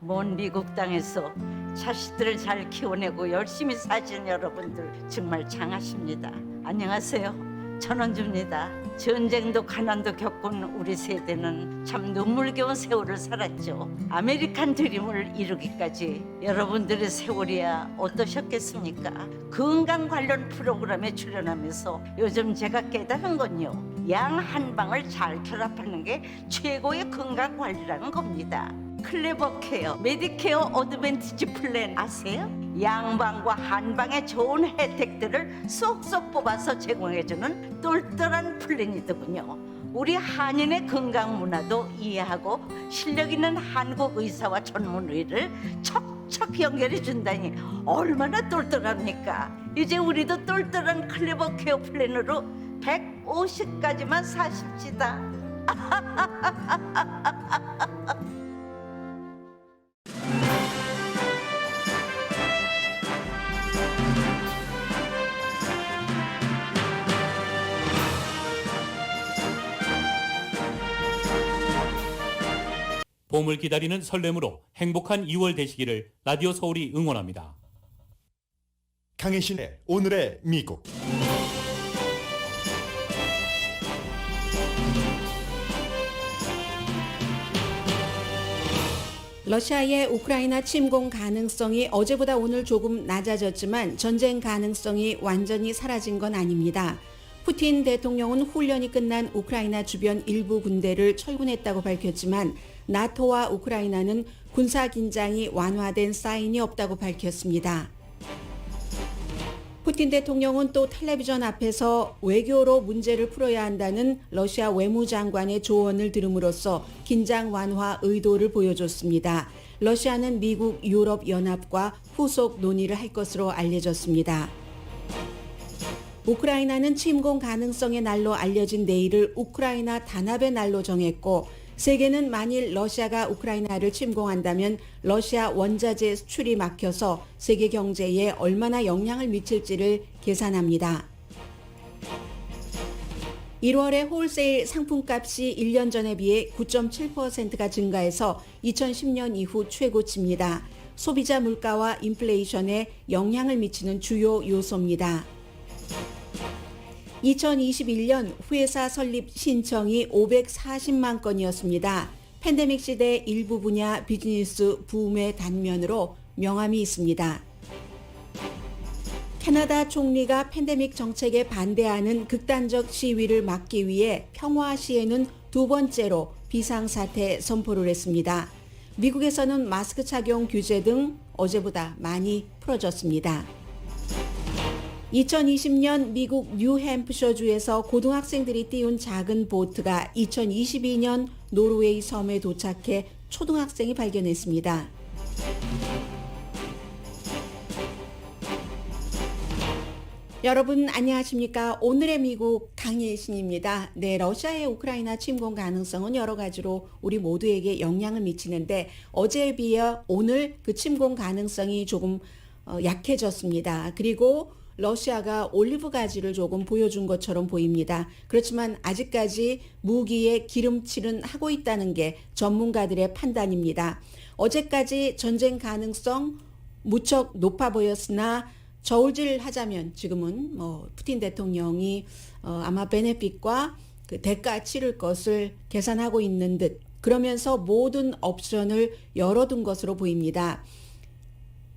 먼 미국 땅에서 자식들을 잘 키워내고 열심히 사신 여러분들 정말 장하십니다. 안녕하세요. 전원주입니다. 전쟁도 가난도 겪은 우리 세대는 참 눈물겨운 세월을 살았죠. 아메리칸 드림을 이루기까지 여러분들의 세월이야 어떠셨겠습니까? 건강 관련 프로그램에 출연하면서 요즘 제가 깨달은 건요, 양 한 방을 잘 결합하는 게 최고의 건강 관리라는 겁니다. 클레버 케어, 메디케어 어드밴티지 플랜 아세요? 양방과 한방의 좋은 혜택들을 쏙쏙 뽑아서 제공해주는 똘똘한 플랜이더군요. 우리 한인의 건강 문화도 이해하고 실력 있는 한국 의사와 전문의를 척척 연결해 준다니 얼마나 똘똘합니까? 이제 우리도 똘똘한 클레버 케어 플랜으로 150까지만 사십시다. 봄을 기다리는 설렘으로 행복한 2월 되시기를 라디오 서울이 응원합니다. 강혜신의 오늘의 미국. 러시아의 우크라이나 침공 가능성이 어제보다 오늘 조금 낮아졌지만 전쟁 가능성이 완전히 사라진 건 아닙니다. 푸틴 대통령은 훈련이 끝난 우크라이나 주변 일부 군대를 철군했다고 밝혔지만 나토와 우크라이나는 군사 긴장이 완화된 사인이 없다고 밝혔습니다. 푸틴 대통령은 또 텔레비전 앞에서 외교로 문제를 풀어야 한다는 러시아 외무장관의 조언을 들음으로써 긴장 완화 의도를 보여줬습니다. 러시아는 미국, 유럽연합과 후속 논의를 할 것으로 알려졌습니다. 우크라이나는 침공 가능성의 날로 알려진 내일을 우크라이나 단합의 날로 정했고, 세계는 만일 러시아가 우크라이나를 침공한다면 러시아 원자재 수출이 막혀서 세계 경제에 얼마나 영향을 미칠지를 계산합니다. 1월에 홀세일 상품값이 1년 전에 비해 9.7%가 증가해서 2010년 이후 최고치입니다. 소비자 물가와 인플레이션에 영향을 미치는 주요 요소입니다. 2021년 회사 설립 신청이 540만 건이었습니다. 팬데믹 시대 일부 분야 비즈니스 붐의 단면으로 명암이 있습니다. 캐나다 총리가 팬데믹 정책에 반대하는 극단적 시위를 막기 위해 평화 시에는 두 번째로 비상사태 선포를 했습니다. 미국에서는 마스크 착용 규제 등 어제보다 많이 풀어졌습니다. 2020년 미국 뉴햄프셔주에서 고등학생들이 띄운 작은 보트가 2022년 노르웨이 섬에 도착해 초등학생이 발견했습니다. 여러분 안녕하십니까? 오늘의 미국 강예신입니다. 네, 러시아의 우크라이나 침공 가능성은 여러 가지로 우리 모두에게 영향을 미치는데 어제에 비해 오늘 그 침공 가능성이 조금 약해졌습니다. 그리고 러시아가 올리브 가지를 조금 보여준 것처럼 보입니다. 그렇지만 아직까지 무기의 기름칠은 하고 있다는 게 전문가들의 판단입니다. 어제까지 전쟁 가능성 무척 높아 보였으나 저울질하자면 지금은 푸틴 대통령이 아마 베네핏과 그 대가 치를 것을 계산하고 있는 듯, 그러면서 모든 옵션을 열어둔 것으로 보입니다.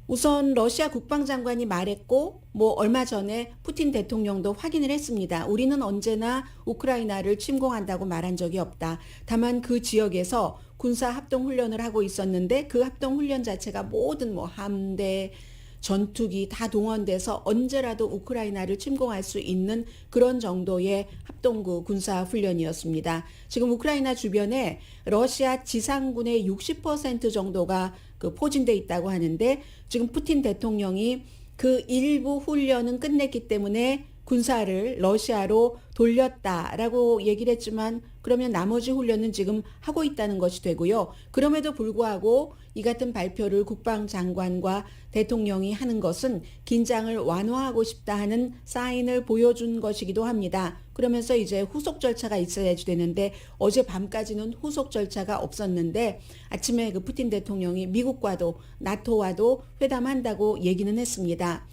우선 러시아 국방장관이 말했고 얼마 전에 푸틴 대통령도 확인을 했습니다. 우리는 언제나 우크라이나를 침공한다고 말한 적이 없다. 다만 그 지역에서 군사 합동훈련을 하고 있었는데 그 합동훈련 자체가 모든 함대, 전투기 다 동원돼서 언제라도 우크라이나를 침공할 수 있는 그런 정도의 합동구 군사훈련이었습니다. 지금 우크라이나 주변에 러시아 지상군의 60% 정도가 포진돼 있다고 하는데 지금 푸틴 대통령이 그 일부 훈련은 끝냈기 때문에 군사를 러시아로 돌렸다라고 얘기를 했지만 그러면 나머지 훈련은 지금 하고 있다는 것이 되고요. 그럼에도 불구하고 이 같은 발표를 국방장관과 대통령이 하는 것은 긴장을 완화하고 싶다 하는 사인을 보여준 것이기도 합니다. 그러면서 이제 후속 절차가 있어야지 되는데 어제 밤까지는 후속 절차가 없었는데 아침에 그 푸틴 대통령이 미국과도 나토와도 회담한다고 얘기는 했습니다.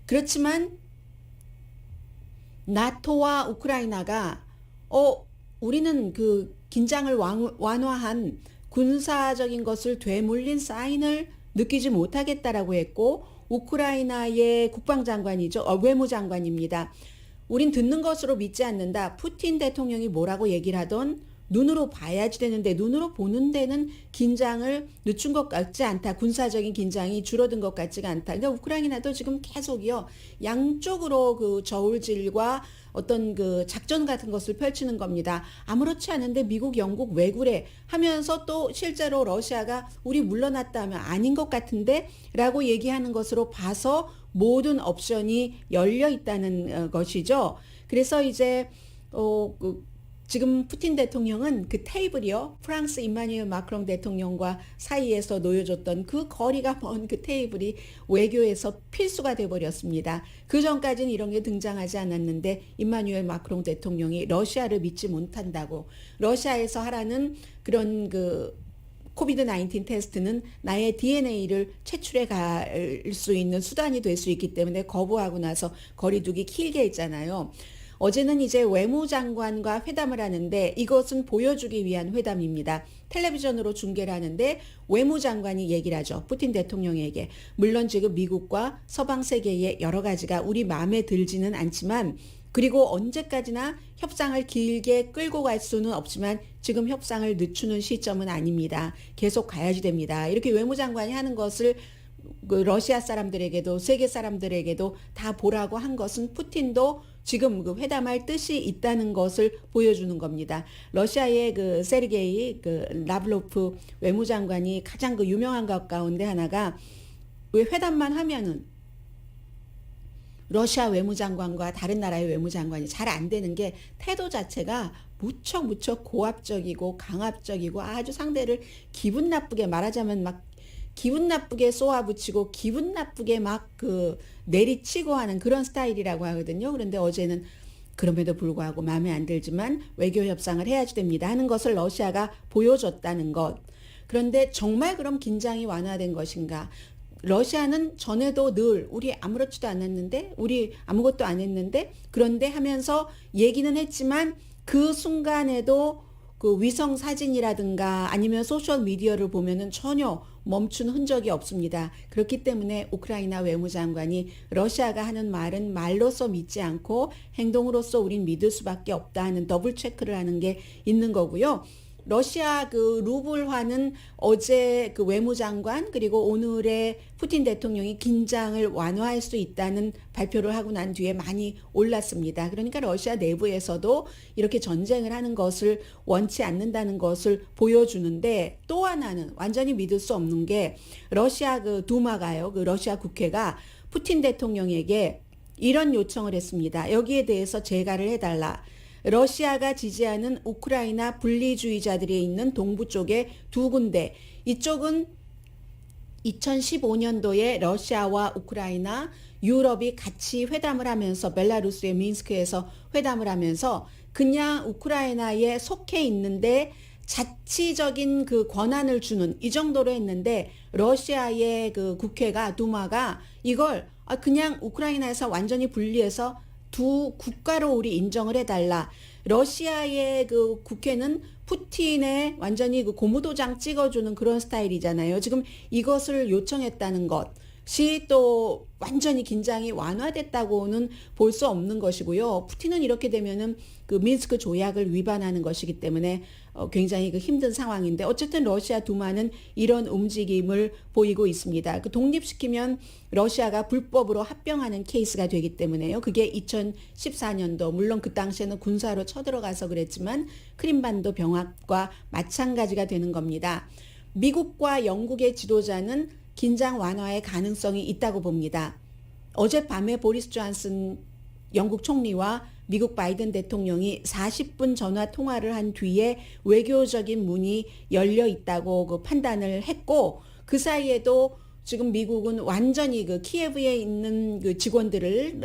그렇지만 나토와 우크라이나가 우리는 그 긴장을 완화한 군사적인 것을 되물린 사인을 느끼지 못하겠다라고 했고 우크라이나의 국방장관이죠. 외무장관입니다. 우린 듣는 것으로 믿지 않는다. 푸틴 대통령이 뭐라고 얘기를 하던 눈으로 봐야지 되는데 눈으로 보는 데는 긴장을 늦춘 것 같지 않다. 군사적인 긴장이 줄어든 것 같지가 않다. 그러니까 우크라이나도 지금 계속이요. 양쪽으로 그 저울질과 어떤 그 작전 같은 것을 펼치는 겁니다. 아무렇지 않은데 미국, 영국 왜 그래? 하면서 또 실제로 러시아가 우리 물러났다 하면 아닌 것 같은데 라고 얘기하는 것으로 봐서 모든 옵션이 열려 있다는 것이죠. 그래서 이제 지금 푸틴 대통령은 그 테이블이요. 프랑스 임마누엘 마크롱 대통령과 사이에서 놓여졌던 그 거리가 먼 그 테이블이 외교에서 필수가 돼버렸습니다. 그 전까지는 이런 게 등장하지 않았는데 임마누엘 마크롱 대통령이 러시아를 믿지 못한다고 러시아에서 하라는 그런 그 코비드 19 테스트는 나의 DNA를 채출해 갈 수 있는 수단이 될 수 있기 때문에 거부하고 나서 거리두기 길게 했잖아요. 어제는 이제 외무장관과 회담을 하는데 이것은 보여주기 위한 회담입니다. 텔레비전으로 중계를 하는데 외무장관이 얘기를 하죠. 푸틴 대통령에게. 물론 지금 미국과 서방 세계의 여러 가지가 우리 마음에 들지는 않지만 그리고 언제까지나 협상을 길게 끌고 갈 수는 없지만 지금 협상을 늦추는 시점은 아닙니다. 계속 가야지 됩니다. 이렇게 외무장관이 하는 것을 그 러시아 사람들에게도 세계 사람들에게도 다 보라고 한 것은 푸틴도 지금 그 회담할 뜻이 있다는 것을 보여주는 겁니다. 러시아의 그 세르게이 그 라브로프 외무장관이 가장 그 유명한 것 가운데 하나가 왜 회담만 하면은 러시아 외무장관과 다른 나라의 외무장관이 잘 안 되는 게 태도 자체가 무척 고압적이고 강압적이고 아주 상대를 기분 나쁘게 말하자면 막 기분 나쁘게 쏘아붙이고 기분 나쁘게 막 그 내리치고 하는 그런 스타일이라고 하거든요. 그런데 어제는 그럼에도 불구하고 마음에 안 들지만 외교 협상을 해야지 됩니다 하는 것을 러시아가 보여줬다는 것. 그런데 정말 그럼 긴장이 완화된 것인가? 러시아는 전에도 늘 우리 아무렇지도 않았는데 우리 아무것도 안 했는데 그런데 하면서 얘기는 했지만 그 순간에도 그 위성 사진이라든가 아니면 소셜 미디어를 보면은 전혀 멈춘 흔적이 없습니다. 그렇기 때문에 우크라이나 외무장관이 러시아가 하는 말은 말로써 믿지 않고 행동으로써 우린 믿을 수밖에 없다 하는 더블 체크를 하는 게 있는 거고요. 러시아 그 루블화는 어제 그 외무장관 그리고 오늘의 푸틴 대통령이 긴장을 완화할 수 있다는 발표를 하고 난 뒤에 많이 올랐습니다. 그러니까 러시아 내부에서도 이렇게 전쟁을 하는 것을 원치 않는다는 것을 보여주는데 또 하나는 완전히 믿을 수 없는 게 러시아 그 두마가요. 그 러시아 국회가 푸틴 대통령에게 이런 요청을 했습니다. 여기에 대해서 재가를 해달라. 러시아가 지지하는 우크라이나 분리주의자들이 있는 동부 쪽에 두 군데, 이쪽은 2015년도에 러시아와 우크라이나, 유럽이 같이 회담을 하면서 벨라루스의 미인스크에서 회담을 하면서 그냥 우크라이나에 속해 있는데 자치적인 그 권한을 주는 이 정도로 했는데 러시아의 그 국회가 두마가 이걸 그냥 우크라이나에서 완전히 분리해서 두 국가로 우리 인정을 해달라. 러시아의 그 국회는 푸틴의 완전히 그 고무도장 찍어주는 그런 스타일이잖아요. 지금 이것을 요청했다는 것이 또 완전히 긴장이 완화됐다고는 볼 수 없는 것이고요. 푸틴은 이렇게 되면은 그 미인스크 조약을 위반하는 것이기 때문에 굉장히 그 힘든 상황인데 어쨌든 러시아 두마는 이런 움직임을 보이고 있습니다. 그 독립시키면 러시아가 불법으로 합병하는 케이스가 되기 때문에요. 그게 2014년도 물론 그 당시에는 군사로 쳐들어가서 그랬지만 크림반도 병합과 마찬가지가 되는 겁니다. 미국과 영국의 지도자는 긴장 완화의 가능성이 있다고 봅니다. 어젯밤에 보리스 존슨 영국 총리와 미국 바이든 대통령이 40분 전화 통화를 한 뒤에 외교적인 문이 열려 있다고 그 판단을 했고, 그 사이에도 지금 미국은 완전히 그 키예브에 있는 그 직원들을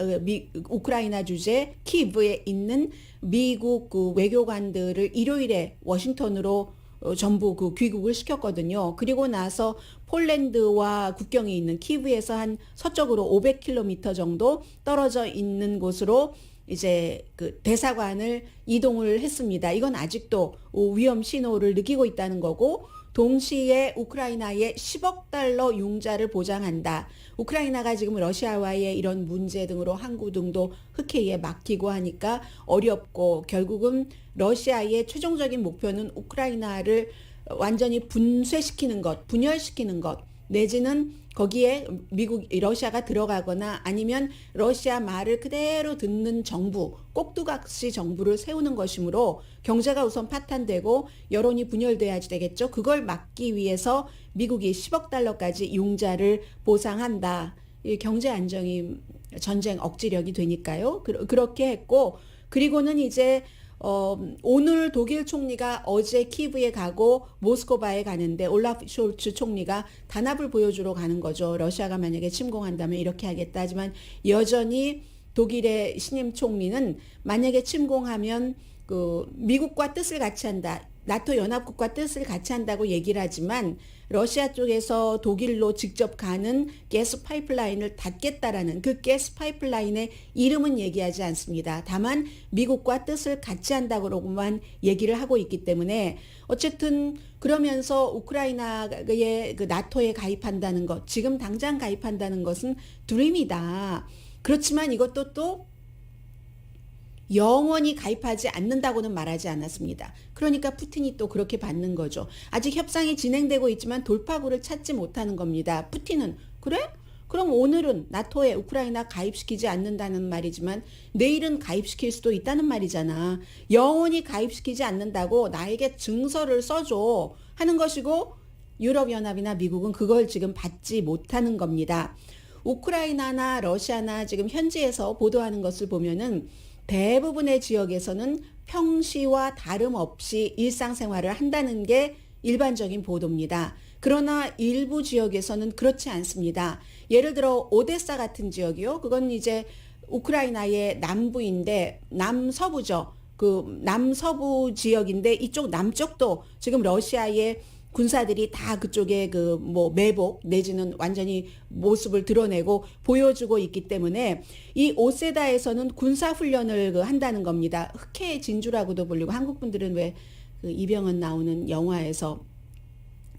우크라이나 주재 키예브에 있는 미국 그 외교관들을 일요일에 워싱턴으로 전부 그 귀국을 시켰거든요. 그리고 나서 폴란드와 국경이 있는 키예브에서 한 서쪽으로 500km 정도 떨어져 있는 곳으로 이제 그 대사관을 이동을 했습니다. 이건 아직도 위험 신호를 느끼고 있다는 거고, 동시에 우크라이나에 10억 달러 융자를 보장한다. 우크라이나가 지금 러시아와의 이런 문제 등으로 항구 등도 흑해에 막히고 하니까 어렵고, 결국은 러시아의 최종적인 목표는 우크라이나를 완전히 분쇄시키는 것, 분열시키는 것, 내지는 거기에 러시아가 들어가거나 아니면 러시아 말을 그대로 듣는 정부, 꼭두각시 정부를 세우는 것이므로 경제가 우선 파탄되고 여론이 분열돼야지 되겠죠. 그걸 막기 위해서 미국이 10억 달러까지 융자를 보상한다. 이 경제 안정이 전쟁 억지력이 되니까요. 그렇게 했고, 그리고는 이제 오늘 독일 총리가 어제 키예브에 가고 모스크바에 가는데 올라프 숄츠 총리가 단합을 보여주러 가는 거죠. 러시아가 만약에 침공한다면 이렇게 하겠다. 하지만 여전히 독일의 신임 총리는 만약에 침공하면 그 미국과 뜻을 같이 한다. 나토 연합국과 뜻을 같이 한다고 얘기를 하지만 러시아 쪽에서 독일로 직접 가는 가스 파이프라인을 닫겠다라는 그 가스 파이프라인의 이름은 얘기하지 않습니다. 다만 미국과 뜻을 같이 한다고만 얘기를 하고 있기 때문에 어쨌든 그러면서 우크라이나의 그 나토에 가입한다는 것, 지금 당장 가입한다는 것은 드림이다. 그렇지만 이것도 또 영원히 가입하지 않는다고는 말하지 않았습니다. 그러니까 푸틴이 또 그렇게 받는 거죠. 아직 협상이 진행되고 있지만 돌파구를 찾지 못하는 겁니다. 푸틴은 그래? 그럼 오늘은 나토에 우크라이나 가입시키지 않는다는 말이지만 내일은 가입시킬 수도 있다는 말이잖아. 영원히 가입시키지 않는다고 나에게 증서를 써줘 하는 것이고, 유럽연합이나 미국은 그걸 지금 받지 못하는 겁니다. 우크라이나나 러시아나 지금 현지에서 보도하는 것을 보면은 대부분의 지역에서는 평시와 다름없이 일상생활을 한다는 게 일반적인 보도입니다. 그러나 일부 지역에서는 그렇지 않습니다. 예를 들어 오데사 같은 지역이요. 그건 이제 우크라이나의 남부인데 남서부죠. 그 남서부 지역인데 이쪽 남쪽도 지금 러시아의 군사들이 다 그쪽에 그 뭐 매복 내지는 완전히 모습을 드러내고 보여주고 있기 때문에 이 오세다에서는 군사 훈련을 한다는 겁니다. 흑해의 진주라고도 불리고, 한국 분들은 왜 그 이병헌 나오는 영화에서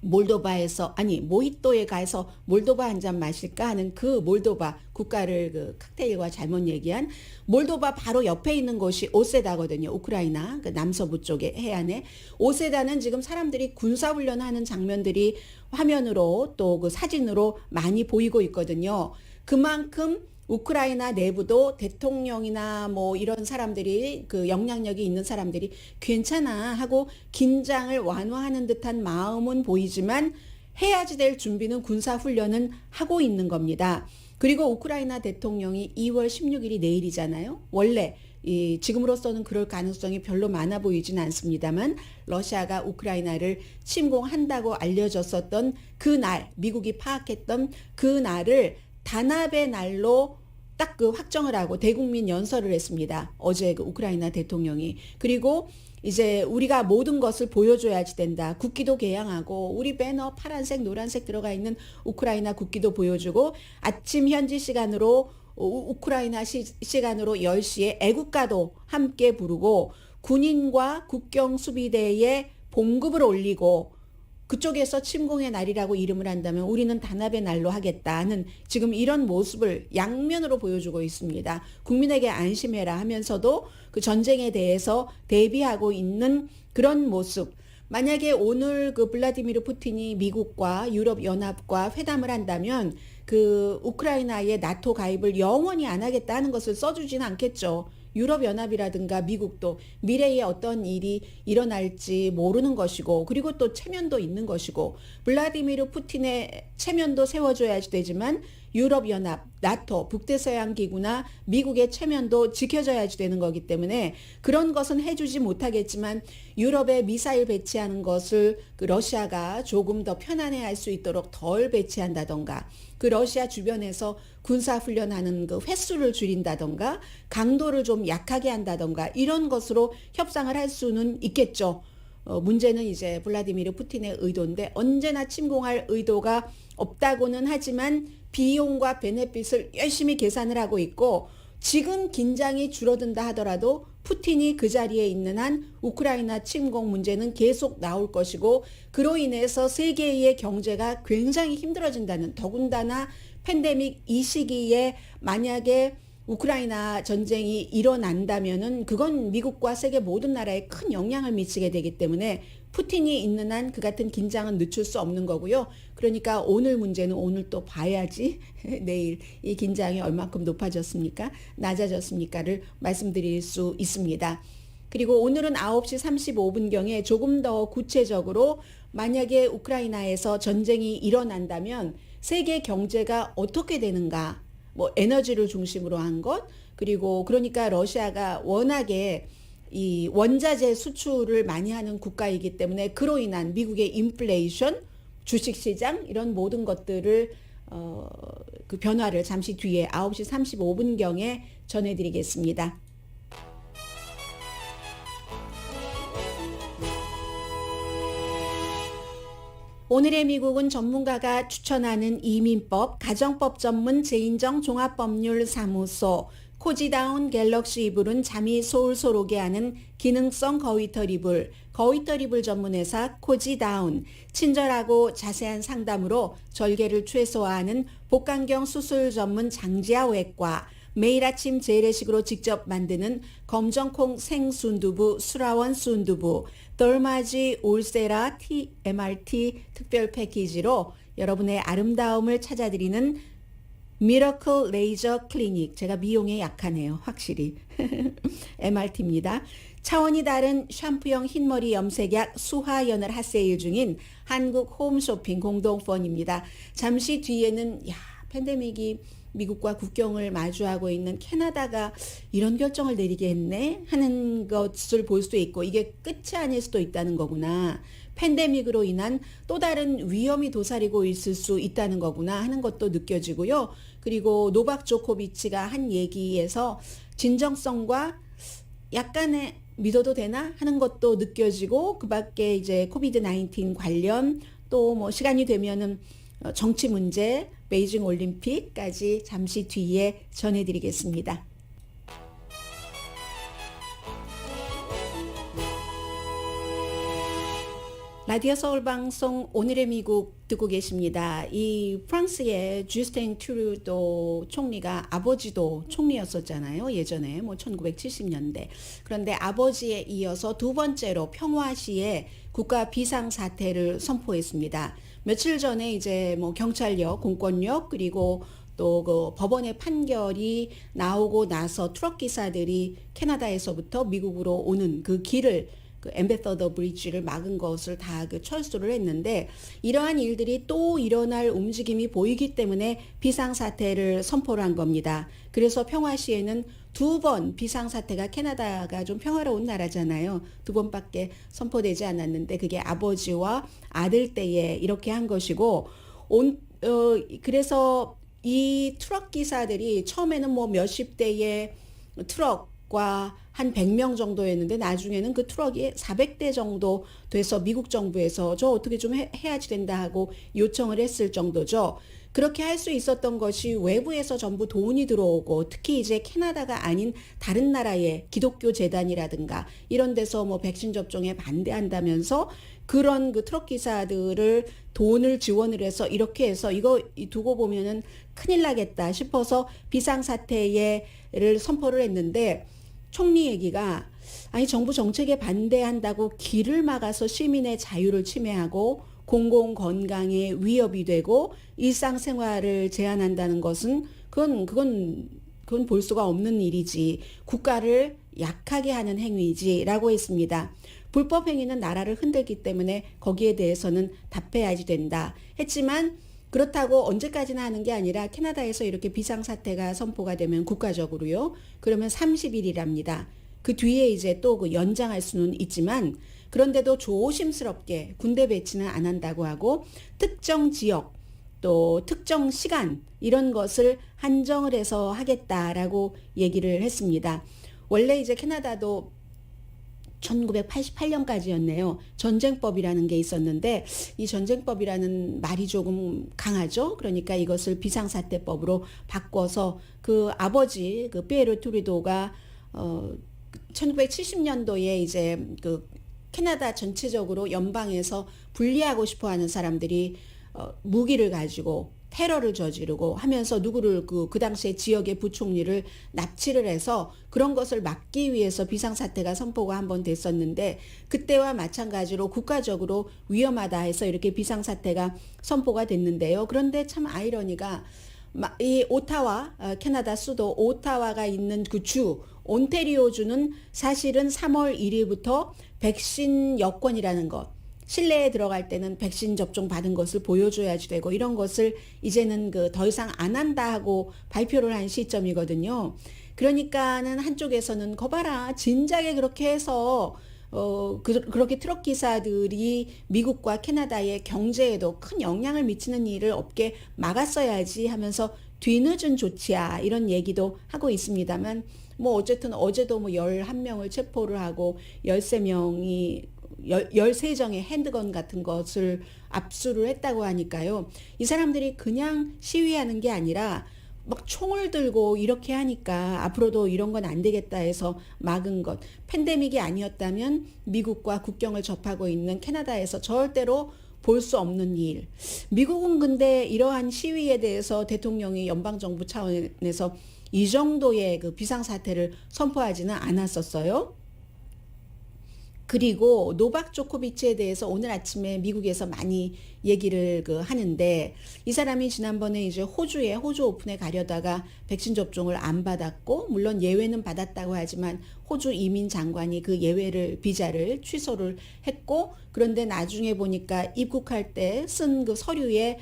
몰도바에서 모히또에 가서 몰도바 한 잔 마실까 하는 그 몰도바 국가를 그 칵테일과 잘못 얘기한 몰도바 바로 옆에 있는 곳이 오세다거든요. 우크라이나 그 남서부 쪽에 해안에. 오세다는 지금 사람들이 군사훈련하는 장면들이 화면으로 또 그 사진으로 많이 보이고 있거든요. 그만큼 우크라이나 내부도 대통령이나 뭐 이런 사람들이 그 영향력이 있는 사람들이 괜찮아 하고 긴장을 완화하는 듯한 마음은 보이지만 해야지 될 준비는 군사훈련은 하고 있는 겁니다. 그리고 우크라이나 대통령이 2월 16일이 내일이잖아요. 원래 지금으로서는 그럴 가능성이 별로 많아 보이진 않습니다만 러시아가 우크라이나를 침공한다고 알려졌었던 그 날, 미국이 파악했던 그 날을 단합의 날로 딱 그 확정을 하고 대국민 연설을 했습니다. 어제 그 우크라이나 대통령이. 그리고 이제 우리가 모든 것을 보여줘야지 된다. 국기도 개양하고 우리 배너 파란색 노란색 들어가 있는 우크라이나 국기도 보여주고, 아침 현지 시간으로 우크라이나 시간으로 10시에 애국가도 함께 부르고 군인과 국경 수비대에 봉급을 올리고, 그쪽에서 침공의 날이라고 이름을 한다면 우리는 단합의 날로 하겠다는 지금 이런 모습을 양면으로 보여주고 있습니다. 국민에게 안심해라 하면서도 그 전쟁에 대해서 대비하고 있는 그런 모습. 만약에 오늘 그 블라디미르 푸틴이 미국과 유럽연합과 회담을 한다면 그 우크라이나의 나토 가입을 영원히 안 하겠다는 것을 써주지는 않겠죠. 유럽연합이라든가 미국도 미래에 어떤 일이 일어날지 모르는 것이고, 그리고 또 체면도 있는 것이고, 블라디미르 푸틴의 체면도 세워줘야지 되지만 유럽연합, 나토, 북대서양기구나 미국의 체면도 지켜져야지 되는 거기 때문에 그런 것은 해주지 못하겠지만 유럽에 미사일 배치하는 것을 그 러시아가 조금 더 편안해할 수 있도록 덜 배치한다던가 그 러시아 주변에서 군사훈련하는 그 횟수를 줄인다던가 강도를 좀 약하게 한다던가 이런 것으로 협상을 할 수는 있겠죠. 문제는 이제 블라디미르 푸틴의 의도인데 언제나 침공할 의도가 없다고는 하지만 비용과 베네핏을 열심히 계산을 하고 있고 지금 긴장이 줄어든다 하더라도 푸틴이 그 자리에 있는 한 우크라이나 침공 문제는 계속 나올 것이고 그로 인해서 세계의 경제가 굉장히 힘들어진다는 더군다나 팬데믹 이 시기에 만약에 우크라이나 전쟁이 일어난다면은 그건 미국과 세계 모든 나라에 큰 영향을 미치게 되기 때문에 푸틴이 있는 한 그 같은 긴장은 늦출 수 없는 거고요. 그러니까 오늘 문제는 오늘 또 봐야지 내일 이 긴장이 얼마큼 높아졌습니까? 낮아졌습니까를 말씀드릴 수 있습니다. 그리고 오늘은 9시 35분경에 조금 더 구체적으로 만약에 우크라이나에서 전쟁이 일어난다면 세계 경제가 어떻게 되는가? 뭐 에너지를 중심으로 한 것, 그리고 그러니까 러시아가 워낙에 이 원자재 수출을 많이 하는 국가이기 때문에 그로 인한 미국의 인플레이션, 주식시장 이런 모든 것들을 그 변화를 잠시 뒤에 9시 35분경에 전해드리겠습니다. 오늘의 미국은 전문가가 추천하는 이민법, 가정법 전문 제인정 종합법률사무소, 코지다운 갤럭시 이불은 잠이 솔솔 오게 하는 기능성 거위털 이불, 거위털 이불 전문회사 코지다운, 친절하고 자세한 상담으로 절개를 최소화하는 복강경 수술 전문 장지아 외과, 매일 아침 재래식으로 직접 만드는 검정콩 생순두부 수라원 순두부, 덜마지 올세라 MRT 특별 패키지로 여러분의 아름다움을 찾아드리는 미러클 레이저 클리닉. 제가 미용에 약하네요. 확실히. MRT입니다. 차원이 다른 샴푸형 흰머리 염색약 수하연을 핫세일 중인 한국 홈쇼핑 공동펀입니다. 잠시 뒤에는 팬데믹이 미국과 국경을 마주하고 있는 캐나다가 이런 결정을 내리게 했네 하는 것을 볼 수도 있고 이게 끝이 아닐 수도 있다는 거구나. 팬데믹으로 인한 또 다른 위험이 도사리고 있을 수 있다는 거구나 하는 것도 느껴지고요. 그리고 노박 조코비치가 한 얘기에서 진정성과 약간의 믿어도 되나 하는 것도 느껴지고 그 밖에 이제 코비드 19 관련 또 뭐 시간이 되면은 정치 문제, 베이징 올림픽까지 잠시 뒤에 전해드리겠습니다. 라디오 서울 방송 오늘의 미국 듣고 계십니다. 이 프랑스의 주스틴 트루도 총리가 아버지도 총리였었잖아요. 예전에 뭐 1970년대. 그런데 아버지에 이어서 두 번째로 평화시에 국가 비상사태를 선포했습니다. 며칠 전에 이제 뭐 경찰력, 공권력 그리고 또 그 법원의 판결이 나오고 나서 트럭 기사들이 캐나다에서부터 미국으로 오는 그 길을 그 엠베서더 브리지를 막은 것을 다 그 철수를 했는데 이러한 일들이 또 일어날 움직임이 보이기 때문에 비상사태를 선포를 한 겁니다. 그래서 평화시에는 두 번 비상사태가 캐나다가 좀 평화로운 나라잖아요. 두 번밖에 선포되지 않았는데 그게 아버지와 아들 때에 이렇게 한 것이고 그래서 이 트럭 기사들이 처음에는 뭐 몇십 대의 트럭과 한 100명 정도였는데 나중에는 그 트럭이 400대 정도 돼서 미국 정부에서 저 어떻게 좀 해야지 된다 하고 요청을 했을 정도죠. 그렇게 할 수 있었던 것이 외부에서 전부 돈이 들어오고 특히 이제 캐나다가 아닌 다른 나라의 기독교 재단이라든가 이런 데서 뭐 백신 접종에 반대한다면서 그런 그 트럭 기사들을 돈을 지원을 해서 이렇게 해서 이거 두고 보면은 큰일 나겠다 싶어서 비상사태를 선포를 했는데 총리 얘기가 아니 정부 정책에 반대한다고 길을 막아서 시민의 자유를 침해하고 공공건강에 위협이 되고 일상생활을 제한한다는 것은 그건 볼 수가 없는 일이지 국가를 약하게 하는 행위지라고 했습니다. 불법 행위는 나라를 흔들기 때문에 거기에 대해서는 답해야지 된다 했지만 그렇다고 언제까지나 하는 게 아니라 캐나다에서 이렇게 비상사태가 선포가 되면 국가적으로요. 그러면 30일이랍니다. 그 뒤에 이제 또 그 연장할 수는 있지만 그런데도 조심스럽게 군대 배치는 안 한다고 하고 특정 지역 또 특정 시간 이런 것을 한정을 해서 하겠다라고 얘기를 했습니다. 원래 이제 캐나다도 1988년까지였네요. 전쟁법이라는 게 있었는데 이 전쟁법이라는 말이 조금 강하죠. 그러니까 이것을 비상사태법으로 바꿔서 그 아버지 그 피에르 투리도가 1970년도에 이제 그 캐나다 전체적으로 연방에서 분리하고 싶어하는 사람들이 무기를 가지고 테러를 저지르고 하면서 누구를 그 당시에 지역의 부총리를 납치를 해서 그런 것을 막기 위해서 비상사태가 선포가 한번 됐었는데 그때와 마찬가지로 국가적으로 위험하다 해서 이렇게 비상사태가 선포가 됐는데요. 그런데 참 아이러니가 이 오타와 캐나다 수도 오타와가 있는 그 주 온태리오주는 사실은 3월 1일부터 백신 여권이라는 것 실내에 들어갈 때는 백신 접종 받은 것을 보여줘야지 되고 이런 것을 이제는 그 더 이상 안 한다 하고 발표를 한 시점이거든요. 그러니까는 한쪽에서는 거봐라 진작에 그렇게 해서 그렇게 트럭 기사들이 미국과 캐나다의 경제에도 큰 영향을 미치는 일을 없게 막았어야지 하면서 뒤늦은 조치야 이런 얘기도 하고 있습니다만 뭐 어쨌든 어제도 뭐 11명을 체포를 하고 13명이 13정의 핸드건 같은 것을 압수를 했다고 하니까요. 이 사람들이 그냥 시위하는 게 아니라 막 총을 들고 이렇게 하니까 앞으로도 이런 건 안 되겠다 해서 막은 것. 팬데믹이 아니었다면 미국과 국경을 접하고 있는 캐나다에서 절대로 볼 수 없는 일. 미국은 근데 이러한 시위에 대해서 대통령이 연방정부 차원에서 이 정도의 그 비상사태를 선포하지는 않았었어요. 그리고 노박 조코비치에 대해서 오늘 아침에 미국에서 많이 얘기를 하는데 이 사람이 지난번에 이제 호주 오픈에 가려다가 백신 접종을 안 받았고 물론 예외는 받았다고 하지만 호주 이민 장관이 그 예외를 비자를 취소를 했고 그런데 나중에 보니까 입국할 때 쓴 그 서류에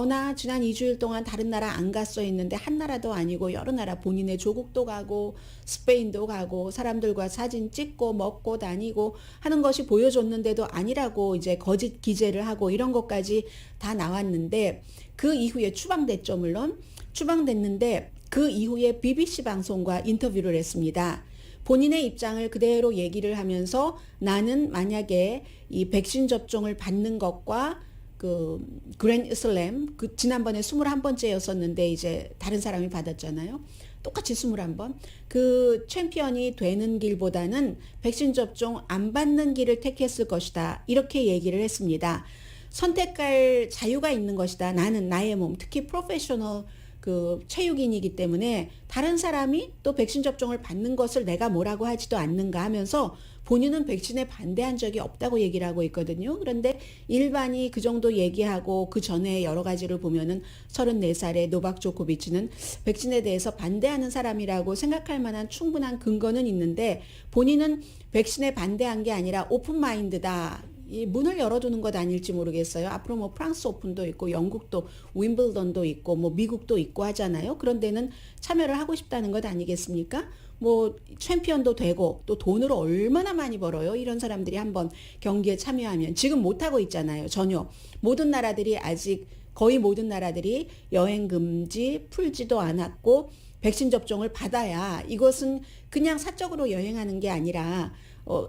나 지난 2주일 동안 다른 나라 안 갔어 했는데 한 나라도 아니고 여러 나라 본인의 조국도 가고 스페인도 가고 사람들과 사진 찍고 먹고 다니고 하는 것이 보여줬는데도 아니라고 이제 거짓 기재를 하고 이런 것까지 다 나왔는데 그 이후에 추방됐죠. 물론 추방됐는데 그 이후에 BBC 방송과 인터뷰를 했습니다. 본인의 입장을 그대로 얘기를 하면서 나는 만약에 이 백신 접종을 받는 것과 그 그랜드 슬램 지난번에 21번째였었는데 이제 다른 사람이 받았잖아요. 똑같이 21번. 그 챔피언이 되는 길보다는 백신 접종 안 받는 길을 택했을 것이다. 이렇게 얘기를 했습니다. 선택할 자유가 있는 것이다. 나는 나의 몸, 특히 프로페셔널 그 체육인이기 때문에 다른 사람이 또 백신 접종을 받는 것을 내가 뭐라고 하지도 않는가 하면서 본인은 백신에 반대한 적이 없다고 얘기를 하고 있거든요. 그런데 일반이 그 정도 얘기하고 그 전에 여러 가지를 보면은 34살의 노박 조코비치는 백신에 대해서 반대하는 사람이라고 생각할 만한 충분한 근거는 있는데 본인은 백신에 반대한 게 아니라 오픈 마인드다. 이 문을 열어두는 것 아닐지 모르겠어요. 앞으로 뭐 프랑스 오픈도 있고 영국도 윈블던도 있고 뭐 미국도 있고 하잖아요. 그런 데는 참여를 하고 싶다는 것 아니겠습니까? 뭐 챔피언도 되고 또 돈을 얼마나 많이 벌어요. 이런 사람들이 한번 경기에 참여하면 지금 못하고 있잖아요. 전혀. 모든 나라들이 아직 거의 모든 나라들이 여행 금지 풀지도 않았고 백신 접종을 받아야 이것은 그냥 사적으로 여행하는 게 아니라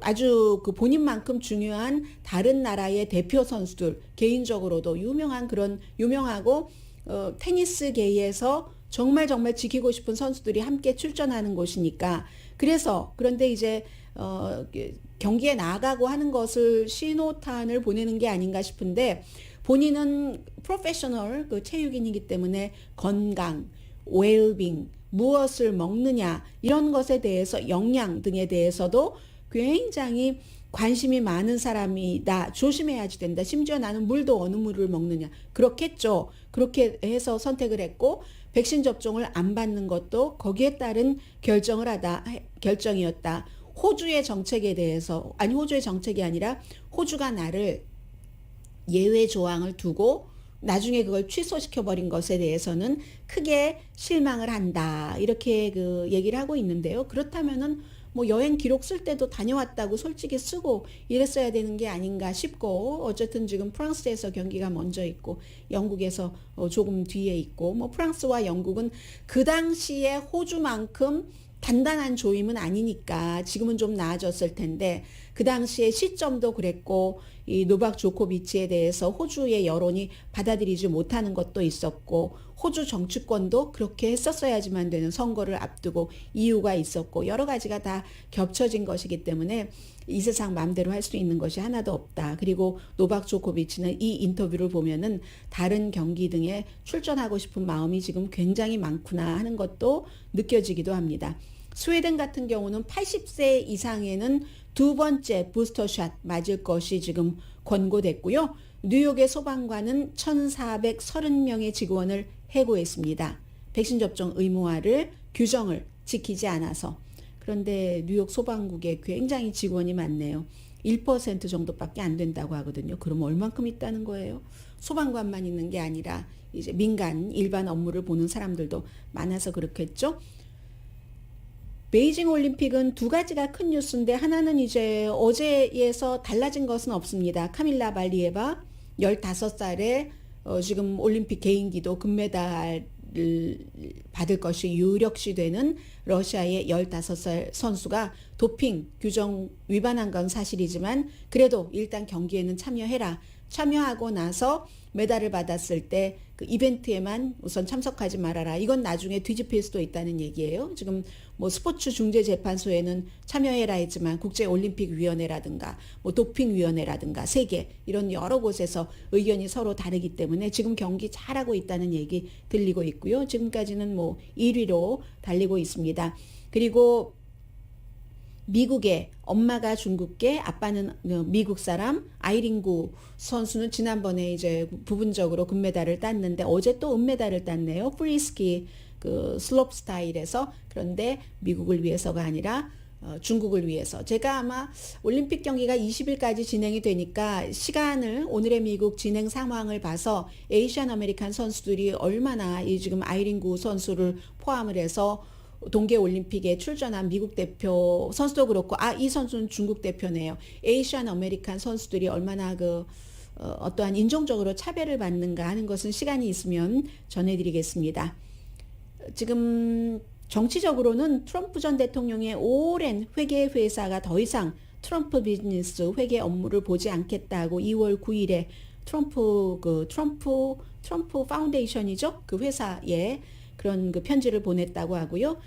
아주 그 본인만큼 중요한 다른 나라의 대표 선수들 개인적으로도 유명한 그런 유명하고 테니스계에서 정말 지키고 싶은 선수들이 함께 출전하는 곳이니까 그런데 이제 경기에 나가고 하는 것을 신호탄을 보내는 게 아닌가 싶은데 본인은 프로페셔널 그 체육인이기 때문에 건강, 웰빙, 무엇을 먹느냐 이런 것에 대해서 영양 등에 대해서도 굉장히 관심이 많은 사람이다. 조심해야지 된다. 심지어 나는 물도 어느 물을 먹느냐. 그렇겠죠. 그렇게 해서 선택을 했고 백신 접종을 안 받는 것도 거기에 따른 결정이었다. 호주의 정책에 대해서 호주의 정책이 아니라 호주가 나를 예외 조항을 두고 나중에 그걸 취소시켜버린 것에 대해서는 크게 실망을 한다. 이렇게 그 얘기를 하고 있는데요. 그렇다면은 뭐 여행 기록 쓸 때도 다녀왔다고 솔직히 쓰고 이랬어야 되는 게 아닌가 싶고, 어쨌든 지금 프랑스에서 경기가 먼저 있고 영국에서 조금 뒤에 있고, 뭐 프랑스와 영국은 그 당시에 호주만큼 단단한 조임은 아니니까 지금은 좀 나아졌을 텐데, 그 당시에 시점도 그랬고, 이 노박 조코비치에 대해서 호주의 여론이 받아들이지 못하는 것도 있었고, 호주 정치권도 그렇게 했었어야지만 되는 선거를 앞두고 이유가 있었고, 여러 가지가 다 겹쳐진 것이기 때문에 이 세상 마음대로 할 수 있는 것이 하나도 없다. 그리고 노박 조코비치는 이 인터뷰를 보면은 다른 경기 등에 출전하고 싶은 마음이 지금 굉장히 많구나 하는 것도 느껴지기도 합니다. 스웨덴 같은 경우는 80세 이상에는 두 번째 부스터샷 맞을 것이 지금 권고됐고요. 뉴욕의 소방관은 1,430명의 직원을 해고했습니다. 백신 접종 의무화를 규정을 지키지 않아서. 그런데 뉴욕 소방국에 굉장히 직원이 많네요. 1% 정도밖에 안 된다고 하거든요. 그럼 얼만큼 있다는 거예요? 소방관만 있는 게 아니라 이제 민간 일반 업무를 보는 사람들도 많아서 그렇겠죠. 베이징 올림픽은 두 가지가 큰 뉴스인데, 하나는 이제 어제에서 달라진 것은 없습니다. 카밀라 발리에바 15살에 지금 올림픽 개인기도 금메달을 받을 것이 유력시 되는 러시아의 15살 선수가 도핑 규정 위반한 건 사실이지만 그래도 일단 경기에는 참여해라. 참여하고 나서 메달을 받았을 때 그 이벤트에만 우선 참석하지 말아라. 이건 나중에 뒤집힐 수도 있다는 얘기예요. 지금 뭐 스포츠 중재 재판소에는 참여해라 했지만 국제올림픽위원회라든가 뭐 도핑위원회라든가 세계 이런 여러 곳에서 의견이 서로 다르기 때문에 지금 경기 잘하고 있다는 얘기 들리고 있고요. 지금까지는 뭐 1위로 달리고 있습니다. 그리고 미국의 엄마가 중국계, 아빠는 미국 사람, 아이링구 선수는 지난번에 이제 부분적으로 금메달을 땄는데 어제 또 은메달을 땄네요. 프리스키 그 슬롭 스타일에서. 그런데 미국을 위해서가 아니라 중국을 위해서. 제가 아마 올림픽 경기가 20일까지 진행이 되니까 시간을, 오늘의 미국 진행 상황을 봐서 에이시안 아메리칸 선수들이 얼마나 이 지금 아이링구 선수를 포함을 해서 동계올림픽에 출전한 미국 대표 선수도 그렇고, 이 선수는 중국 대표네요. 에이시안 아메리칸 선수들이 얼마나 어떠한 인종적으로 차별을 받는가 하는 것은 시간이 있으면 전해드리겠습니다. 지금 정치적으로는 트럼프 전 대통령의 오랜 회계 회사가 더 이상 트럼프 비즈니스 회계 업무를 보지 않겠다고 2월 9일에 트럼프 파운데이션이죠. 그 회사에 그런 그 편지를 보냈다고 하고요.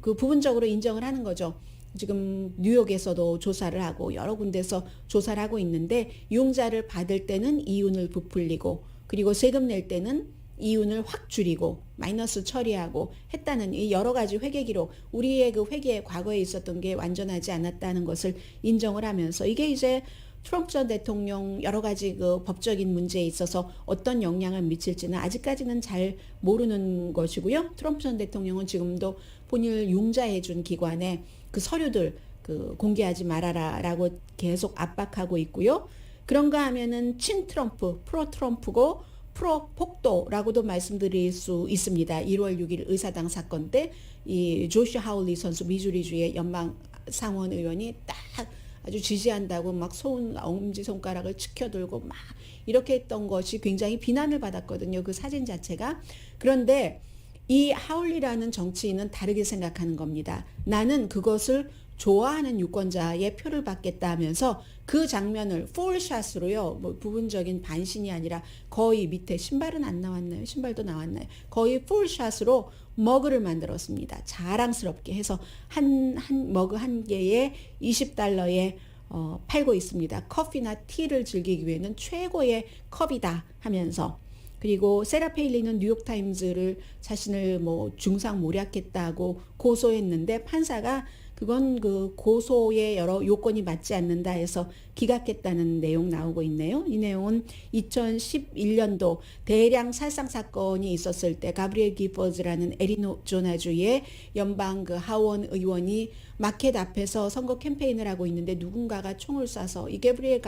그 부분적으로 인정을 하는 거죠. 지금 뉴욕에서도 조사를 하고 여러 군데서 조사를 하고 있는데, 유용자를 받을 때는 이윤을 부풀리고, 그리고 세금 낼 때는 이윤을 확 줄이고 마이너스 처리하고 했다는 이 여러 가지 회계 기록, 우리의 그 회계에 과거에 있었던 게 완전하지 않았다는 것을 인정을 하면서, 이게 이제 트럼프 전 대통령 여러 가지 그 법적인 문제에 있어서 어떤 영향을 미칠지는 아직까지는 잘 모르는 것이고요. 트럼프 전 대통령은 지금도 본인을 융자해준 기관에 그 서류들 공개하지 말아라라고 계속 압박하고 있고요. 그런가 하면은 친 트럼프, 프로 트럼프고 프로 폭도라고도 말씀드릴 수 있습니다. 1월 6일 의사당 사건 때 이 조시 하울리 선수, 미주리주의 연방 상원 의원이 딱 아주 지지한다고 막 엄지손가락을 치켜들고 막 이렇게 했던 것이 굉장히 비난을 받았거든요. 그 사진 자체가. 그런데 이 하울리라는 정치인은 다르게 생각하는 겁니다. 나는 그것을 좋아하는 유권자의 표를 받겠다 하면서 그 장면을 풀샷으로요, 뭐 부분적인 반신이 아니라 거의 밑에, 신발은 안 나왔나요? 신발도 나왔나요? 거의 풀샷으로 머그를 만들었습니다. 자랑스럽게 해서 한 머그 한 개에 $20에 팔고 있습니다. 커피나 티를 즐기기 위해는 최고의 컵이다 하면서. 그리고 세라 페일리는 뉴욕타임즈를 자신을 뭐 중상모략했다고 고소했는데, 판사가 그건 그 고소의 여러 요건이 맞지 않는다 해서 기각했다는 내용 나오고 있네요. 이 내용은 2011년도 대량 살상 사건이 있었을 때 가브리엘 기퍼즈라는 애리조나주의 연방 그 하원 의원이 마켓 앞에서 선거 캠페인을 하고 있는데 누군가가 총을 쏴서 이 가브리엘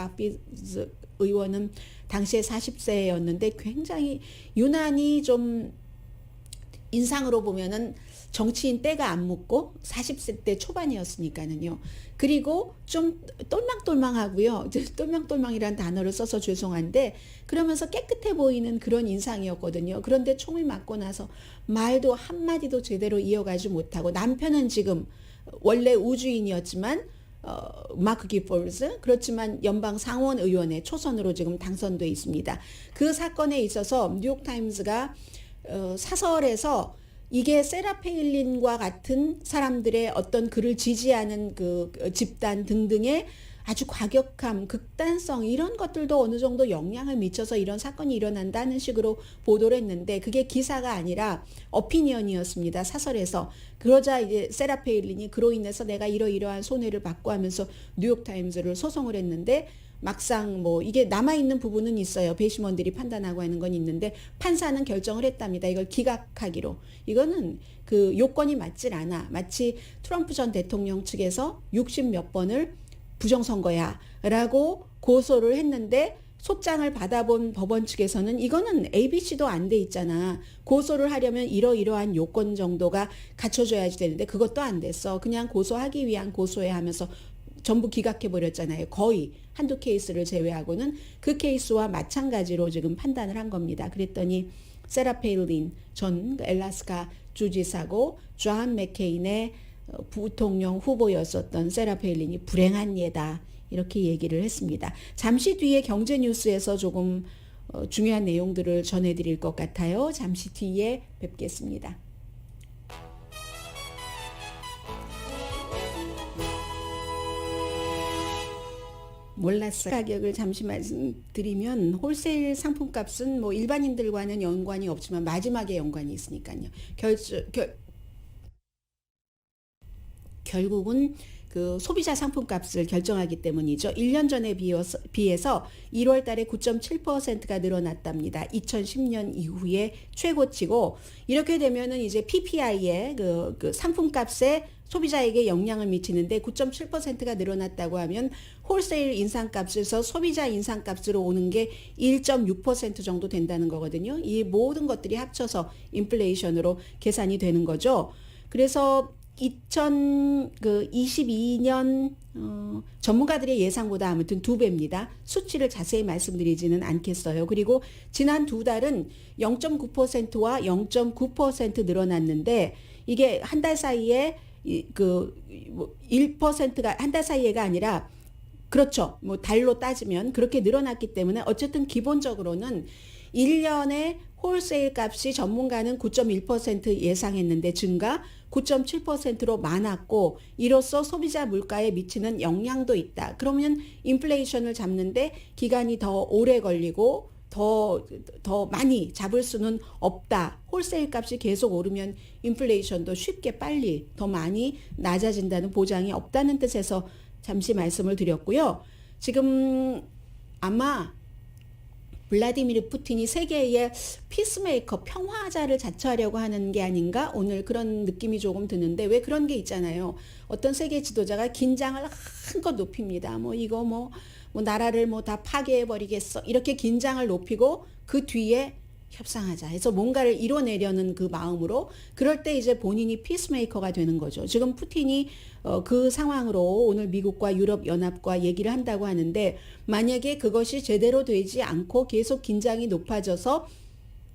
의원은 당시에 40세였는데 굉장히 유난히 좀 인상으로 보면은 정치인 때가 안 묻고 40세 때 초반이었으니까는요. 그리고 좀 똘망똘망하고요. 똘망똘망이라는 단어를 써서 죄송한데 그러면서 깨끗해 보이는 그런 인상이었거든요. 그런데 총을 맞고 나서 말도 한마디도 제대로 이어가지 못하고 남편은 지금 원래 우주인이었지만 마크 기폴스 그렇지만 연방 상원 의원의 초선으로 지금 당선돼 있습니다. 그 사건에 있어서 뉴욕타임스가 사설에서 이게 세라 페일린과 같은 사람들의 어떤 그를 지지하는 그 집단 등등의 아주 과격함, 극단성 이런 것들도 어느 정도 영향을 미쳐서 이런 사건이 일어난다는 식으로 보도를 했는데 그게 기사가 아니라 어피니언이었습니다. 사설에서. 그러자 이제 세라 페일린이 그로 인해서 내가 이러이러한 손해를 받고 하면서 뉴욕타임스를 소송을 했는데 막상 뭐 이게 남아있는 부분은 있어요. 배심원들이 판단하고 하는 건 있는데 판사는 결정을 했답니다. 이걸 기각하기로. 이거는 그 요건이 맞질 않아. 마치 트럼프 전 대통령 측에서 60몇 번을 부정선거야 라고 고소를 했는데 소장을 받아본 법원 측에서는 이거는 ABC도 안 돼 있잖아. 고소를 하려면 이러이러한 요건 정도가 갖춰져야지 되는데 그것도 안 됐어. 그냥 고소하기 위한 고소해 하면서 전부 기각해버렸잖아요. 거의 한두 케이스를 제외하고는 그 케이스와 마찬가지로 지금 판단을 한 겁니다. 그랬더니 세라 페일린 전 엘라스카 주지사고 존 맥케인의 부통령 후보였었던 세라 페일린이 불행한 예다. 이렇게 얘기를 했습니다. 잠시 뒤에 경제뉴스에서 조금 중요한 내용들을 전해드릴 것 같아요. 잠시 뒤에 뵙겠습니다. 몰랐어요. 가격을 잠시 말씀드리면 홀세일 상품값은 뭐 일반인들과는 연관이 없지만 마지막에 연관이 있으니까요. 결국은 그 소비자 상품값을 결정하기 때문이죠. 1년 전에 비해서 1월 달에 9.7%가 늘어났답니다. 2010년 이후에 최고치고 이렇게 되면은 이제 PPI의 그 상품값에 소비자에게 영향을 미치는데 9.7%가 늘어났다고 하면 홀세일 인상값에서 소비자 인상값으로 오는 게 1.6% 정도 된다는 거거든요. 이 모든 것들이 합쳐서 인플레이션으로 계산이 되는 거죠. 그래서 2022년 전문가들의 예상보다 아무튼 2배입니다. 수치를 자세히 말씀드리지는 않겠어요. 그리고 지난 두 달은 0.9%와 0.9% 늘어났는데 이게 한 달 사이에 1%가 한 달 사이에가 아니라 그렇죠. 뭐 달로 따지면 그렇게 늘어났기 때문에 어쨌든 기본적으로는 1년에 홀세일 값이 전문가는 9.1% 예상했는데 증가 9.7%로 많았고 이로써 소비자 물가에 미치는 영향도 있다. 그러면 인플레이션을 잡는데 기간이 더 오래 걸리고 더 많이 잡을 수는 없다. 홀세일 값이 계속 오르면 인플레이션도 쉽게 빨리 더 많이 낮아진다는 보장이 없다는 뜻에서 잠시 말씀을 드렸고요. 지금 아마 블라디미르 푸틴이 세계의 피스메이커, 평화자를 자처하려고 하는 게 아닌가? 오늘 그런 느낌이 조금 드는데 왜 그런 게 있잖아요. 어떤 세계 지도자가 긴장을 한껏 높입니다. 이거 나라를 다 파괴해버리겠어. 이렇게 긴장을 높이고 그 뒤에 협상하자 해서 뭔가를 이뤄내려는 그 마음으로 그럴 때 이제 본인이 피스메이커가 되는 거죠. 지금 푸틴이 그 상황으로 오늘 미국과 유럽연합과 얘기를 한다고 하는데 만약에 그것이 제대로 되지 않고 계속 긴장이 높아져서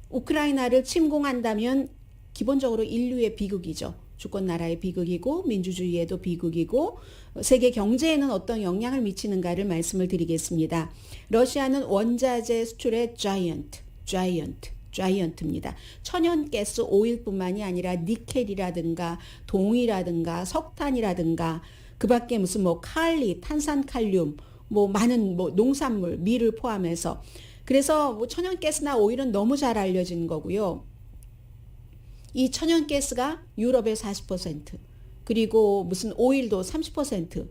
우크라이나를 침공한다면 기본적으로 인류의 비극이죠. 주권 나라의 비극이고 민주주의에도 비극이고 세계 경제에는 어떤 영향을 미치는가를 말씀을 드리겠습니다. 러시아는 원자재 수출의 자이언트입니다. 천연가스 오일뿐만이 아니라 니켈이라든가 동이라든가 석탄이라든가 그밖에 무슨 칼리, 탄산칼륨, 많은 농산물, 밀을 포함해서 그래서 천연가스나 오일은 너무 잘 알려진 거고요. 이 천연가스가 유럽의 40% 그리고 무슨 오일도 30%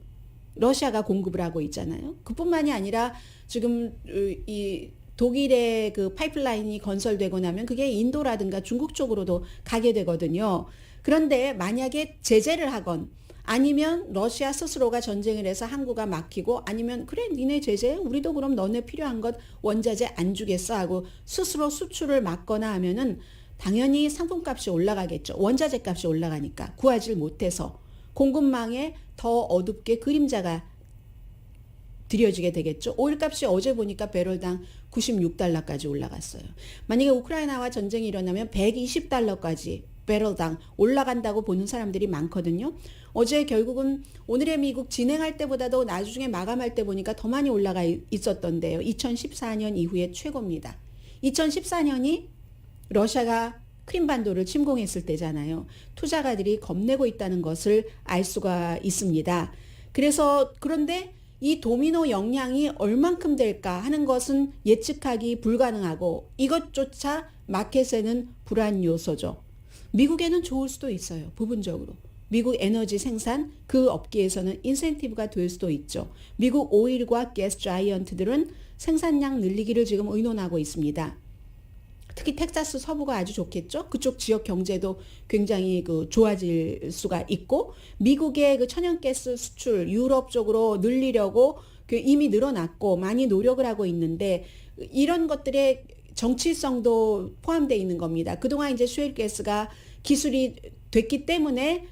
러시아가 공급을 하고 있잖아요. 그뿐만이 아니라 지금 이 독일의 그 파이프라인이 건설되고 나면 그게 인도라든가 중국 쪽으로도 가게 되거든요. 그런데 만약에 제재를 하건 아니면 러시아 스스로가 전쟁을 해서 항구가 막히고 아니면 그래 니네 제재 우리도 그럼 너네 필요한 것 원자재 안 주겠어 하고 스스로 수출을 막거나 하면은 당연히 상품값이 올라가겠죠. 원자재 값이 올라가니까 구하지를 못해서 공급망에 더 어둡게 그림자가 들여지게 되겠죠. 오일값이 어제 보니까 배럴당 96달러까지 올라갔어요. 만약에 우크라이나와 전쟁이 일어나면 120달러까지 배럴당 올라간다고 보는 사람들이 많거든요. 어제 결국은 오늘의 미국 진행할 때보다도 나중에 마감할 때 보니까 더 많이 올라가 있었던데요. 2014년 이후에 최고입니다. 2014년이 러시아가 크림반도를 침공했을 때잖아요. 투자가들이 겁내고 있다는 것을 알 수가 있습니다. 그래서 그런데 이 도미노 영향이 얼만큼 될까 하는 것은 예측하기 불가능하고 이것조차 마켓에는 불안 요소죠. 미국에는 좋을 수도 있어요. 부분적으로. 미국 에너지 생산 그 업계에서는 인센티브가 될 수도 있죠. 미국 오일과 가스 자이언트들은 생산량 늘리기를 지금 의논하고 있습니다. 특히 텍사스 서부가 아주 좋겠죠. 그쪽 지역 경제도 굉장히 좋아질 수가 있고 미국의 그 천연가스 수출 유럽 쪽으로 늘리려고 이미 늘어났고 많이 노력을 하고 있는데 이런 것들의 정치성도 포함되어 있는 겁니다. 그동안 이제 셰일가스가 기술이 됐기 때문에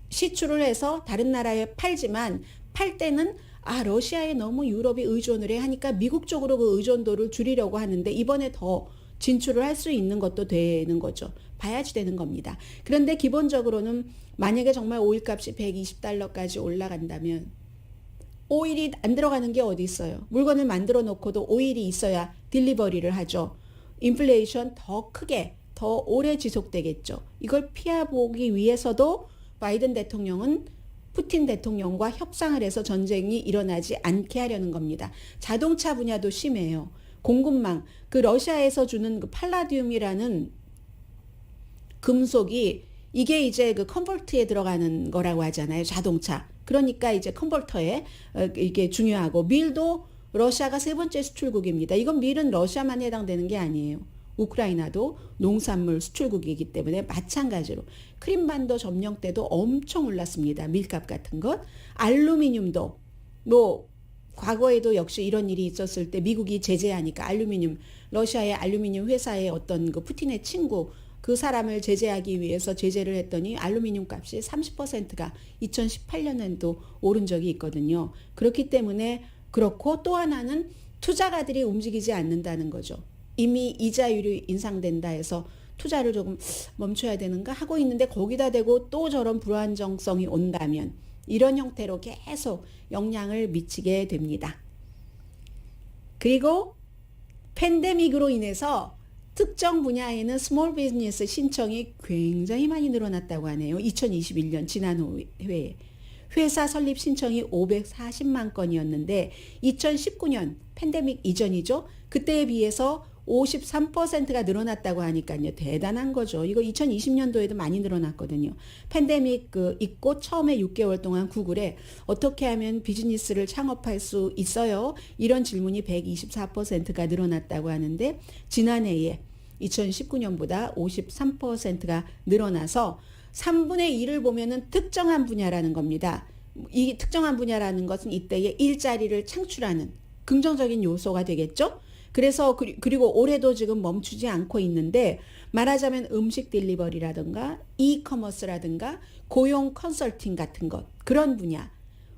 시출을 해서 다른 나라에 팔지만 팔 때는 러시아에 너무 유럽이 의존을 해 하니까 미국 쪽으로 그 의존도를 줄이려고 하는데 이번에 더 진출을 할 수 있는 것도 되는 거죠. 봐야지 되는 겁니다. 그런데 기본적으로는 만약에 정말 오일값이 120달러까지 올라간다면 오일이 안 들어가는 게 어디 있어요. 물건을 만들어 놓고도 오일이 있어야 딜리버리를 하죠. 인플레이션 더 크게 더 오래 지속되겠죠. 이걸 피해보기 위해서도 바이든 대통령은 푸틴 대통령과 협상을 해서 전쟁이 일어나지 않게 하려는 겁니다. 자동차 분야도 심해요. 공급망, 그 러시아에서 주는 그 팔라디움이라는 금속이 이게 이제 그 컨버터에 들어가는 거라고 하잖아요. 자동차. 그러니까 이제 컨버터에 이게 중요하고 밀도 러시아가 세 번째 수출국입니다. 이건 밀은 러시아만 해당되는 게 아니에요. 우크라이나도 농산물 수출국이기 때문에 마찬가지로 크림반도 점령 때도 엄청 올랐습니다. 밀값 같은 것. 알루미늄도 과거에도 역시 이런 일이 있었을 때 미국이 제재하니까 알루미늄 러시아의 알루미늄 회사의 어떤 그 푸틴의 친구 그 사람을 제재하기 위해서 제재를 했더니 알루미늄 값이 30%가 2018년에도 오른 적이 있거든요. 그렇기 때문에 그렇고 또 하나는 투자가들이 움직이지 않는다는 거죠. 이미 이자율이 인상된다 해서 투자를 조금 멈춰야 되는가 하고 있는데 거기다 대고 또 저런 불안정성이 온다면 이런 형태로 계속 영향을 미치게 됩니다. 그리고 팬데믹으로 인해서 특정 분야에는 스몰 비즈니스 신청이 굉장히 많이 늘어났다고 하네요. 2021년 지난 회에. 회사 설립 신청이 540만 건이었는데 2019년 팬데믹 이전이죠. 그때에 비해서 53%가 늘어났다고 하니까요. 대단한 거죠. 이거 2020년도에도 많이 늘어났거든요. 팬데믹 있고 처음에 6개월 동안 구글에 어떻게 하면 비즈니스를 창업할 수 있어요? 이런 질문이 124%가 늘어났다고 하는데 지난해에 2019년보다 53%가 늘어나서 3분의 1을 보면은 특정한 분야라는 겁니다. 이 특정한 분야라는 것은 이때의 일자리를 창출하는 긍정적인 요소가 되겠죠. 그래서 그리고 올해도 지금 멈추지 않고 있는데 말하자면 음식 딜리버리라든가 이커머스라든가 고용 컨설팅 같은 것 그런 분야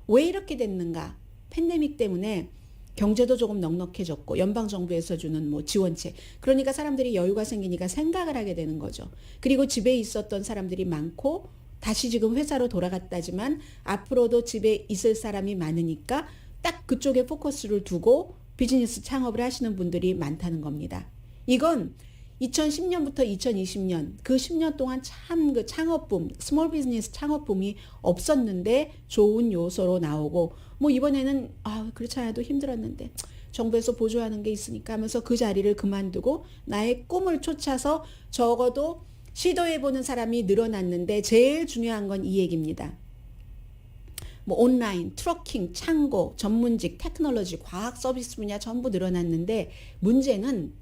왜 이렇게 됐는가? 팬데믹 때문에 경제도 조금 넉넉해졌고 연방정부에서 주는 지원책 그러니까 사람들이 여유가 생기니까 생각을 하게 되는 거죠. 그리고 집에 있었던 사람들이 많고 다시 지금 회사로 돌아갔다지만 앞으로도 집에 있을 사람이 많으니까 딱 그쪽에 포커스를 두고 비즈니스 창업을 하시는 분들이 많다는 겁니다. 이건 2010년부터 2020년 그 10년 동안 참 그 창업붐, 스몰 비즈니스 창업붐이 없었는데 좋은 요소로 나오고 이번에는 그렇지 않아도 힘들었는데 정부에서 보조하는 게 있으니까 하면서 그 자리를 그만두고 나의 꿈을 쫓아서 적어도 시도해보는 사람이 늘어났는데 제일 중요한 건 이 얘기입니다. 온라인, 트러킹, 창고, 전문직, 테크놀로지, 과학 서비스 분야 전부 늘어났는데 문제는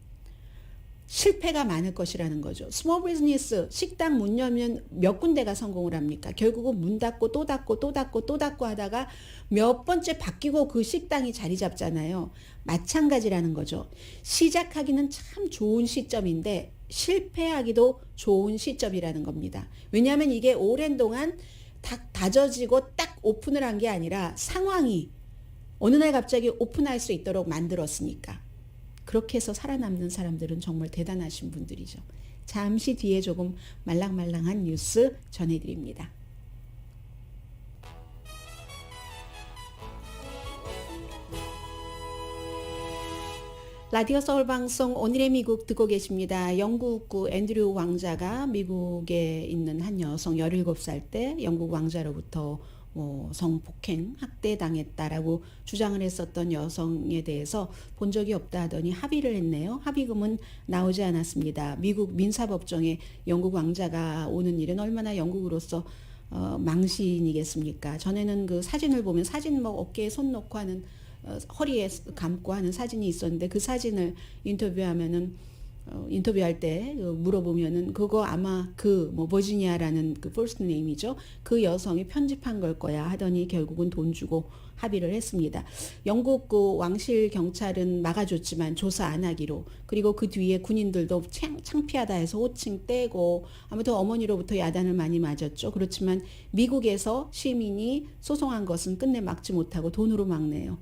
실패가 많을 것이라는 거죠. 스몰 비즈니스, 식당 문 열면 몇 군데가 성공을 합니까? 결국은 문 닫고 또 닫고 또 닫고 또 닫고 하다가 몇 번째 바뀌고 그 식당이 자리 잡잖아요. 마찬가지라는 거죠. 시작하기는 참 좋은 시점인데 실패하기도 좋은 시점이라는 겁니다. 왜냐하면 이게 오랜 동안 다져지고 딱 오픈을 한 게 아니라 상황이 어느 날 갑자기 오픈할 수 있도록 만들었으니까. 그렇게 해서 살아남는 사람들은 정말 대단하신 분들이죠. 잠시 뒤에 조금 말랑말랑한 뉴스 전해드립니다. 라디오 서울 방송 오늘의 미국 듣고 계십니다. 영국구 앤드류 왕자가 미국에 있는 한 여성 17살 때 영국 왕자로부터 성폭행, 학대당했다라고 주장을 했었던 여성에 대해서 본 적이 없다 하더니 합의를 했네요. 합의금은 나오지 않았습니다. 미국 민사법정에 영국 왕자가 오는 일은 얼마나 영국으로서 망신이겠습니까? 전에는 그 사진을 보면 사진 어깨에 손 놓고 하는 허리에 감고 하는 사진이 있었는데 그 사진을 인터뷰할 때 물어보면은 그거 아마 버지니아라는 그 퍼스트 네임이죠. 그 여성이 편집한 걸 거야 하더니 결국은 돈 주고 합의를 했습니다. 영국 그 왕실 경찰은 막아줬지만 조사 안 하기로, 그리고 그 뒤에 군인들도 창피하다 해서 호칭 떼고, 아무튼 어머니로부터 야단을 많이 맞았죠. 그렇지만 미국에서 시민이 소송한 것은 끝내 막지 못하고 돈으로 막네요.